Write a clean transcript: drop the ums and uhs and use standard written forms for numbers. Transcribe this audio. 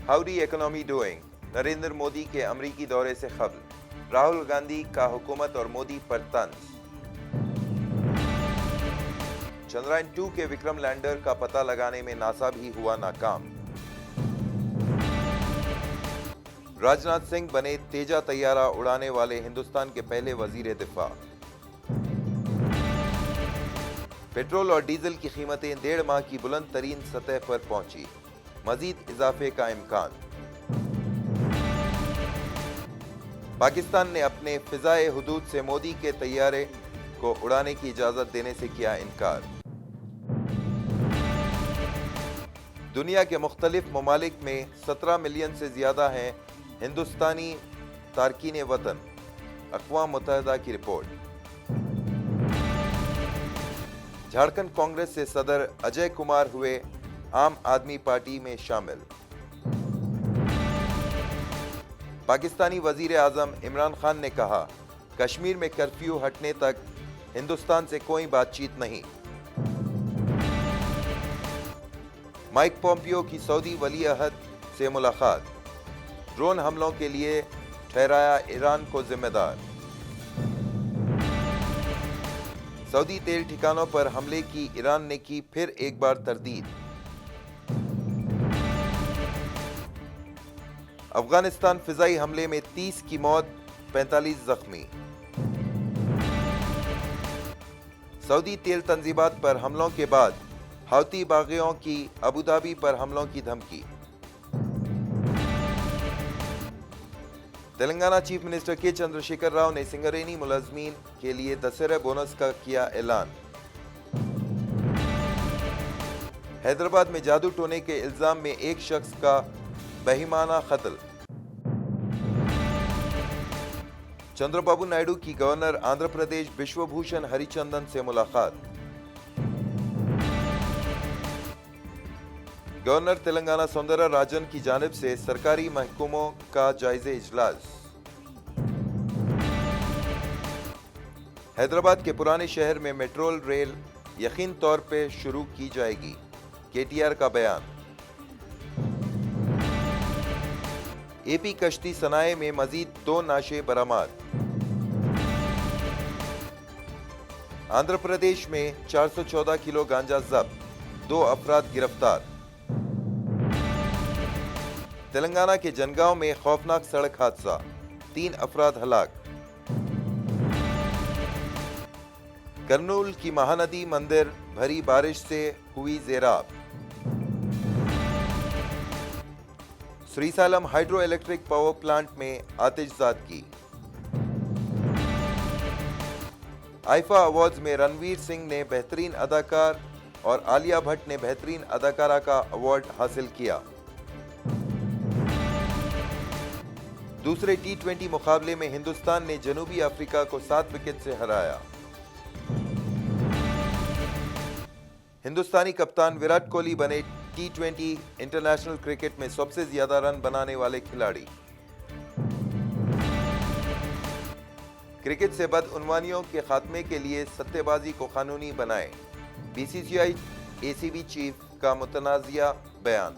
Howdy economy doing, Narendra Modi के अमरीकी दौरे से खबल, राहुल गांधी का हुकूमत और मोदी पर तंज। चंद्रयान 2 के विक्रम लैंडर का पता लगाने में नासा भी हुआ नाकाम। राजनाथ सिंह बने तेजा तैयारा उड़ाने वाले हिंदुस्तान के पहले वजीर दिफा। पेट्रोल और डीजल की कीमतें 1.5 माह की बुलंद तरीन सतह पर पहुंची, मजीद इजाफे का इम्कान। पाकिस्तान ने अपने फिजाए हुदूद से मोदी के तैयारे को उड़ाने की इजाजत देने से किया इनकार। दुनिया के मुख्तलिफ ममालिक में 17 मिलियन से ज्यादा हैं हिंदुस्तानी तारकीन वतन, अक़वाम मुत्तहिदा की रिपोर्ट। झारखंड कांग्रेस से सदर अजय कुमार हुए आम आदमी पार्टी में शामिल। पाकिस्तानी वजीर आजम इमरान खान ने कहा, कश्मीर में कर्फ्यू हटने तक हिंदुस्तान से कोई बातचीत नहीं। माइक पोम्पियो की सऊदी वली अहद से मुलाकात, ड्रोन हमलों के लिए ठहराया ईरान को जिम्मेदार। सऊदी तेल ठिकानों पर हमले की ईरान ने की फिर एक बार तरदीद। अफगानिस्तान फिजाई हमले में 30 की मौत, 45 जख्मी। सऊदी तेल तंजीबात पर हमलों के बाद हौती बागियों की अबूधाबी पर हमलों की धमकी। तेलंगाना चीफ मिनिस्टर के चंद्रशेखर राव ने सिंगरेनी मुलाजमीन के लिए दशहरा बोनस का किया ऐलान। हैदराबाद में जादू टोने के इल्जाम में एक शख्स का बेईमाना कत्ल। चंद्रबाबू नायडू की गवर्नर आंध्र प्रदेश विश्वभूषण हरिचंदन से मुलाकात। गवर्नर तेलंगाना सौंदर्य राजन की जानिब से सरकारी महकमों का जायजे इजलास। हैदराबाद के पुराने शहर में मेट्रो रेल यकीन तौर पे शुरू की जाएगी, केटीआर का बयान। एपी कश्ती सनाए में मजीद 2 नाशे बरामद। आंध्र प्रदेश में 414 किलो गांजा जब्त, 2 अफराद गिरफ्तार। तेलंगाना के जनगांव में खौफनाक सड़क हादसा, 3 अफराद हलाक। कर्नूल की महानदी मंदिर भरी बारिश से हुई ज़ेराब। श्रीसालम हाइड्रो इलेक्ट्रिक पावर प्लांट में आतिशज़ाद की। आईफा अवार्ड्स में रणवीर सिंह ने बेहतरीन अदाकार और आलिया भट्ट ने बेहतरीन अदाकारा का अवार्ड हासिल किया। दूसरे T20 मुकाबले में हिंदुस्तान ने जनूबी अफ्रीका को 7 विकेट से हराया। हिंदुस्तानी कप्तान विराट कोहली बने T20 इंटरनेशनल क्रिकेट में सबसे ज्यादा रन बनाने वाले खिलाड़ी। क्रिकेट से बदउनवानियों के खात्मे के लिए सट्टेबाजी को कानूनी बनाएं, BCCI ACB चीफ का मुतनाज़िया बयान।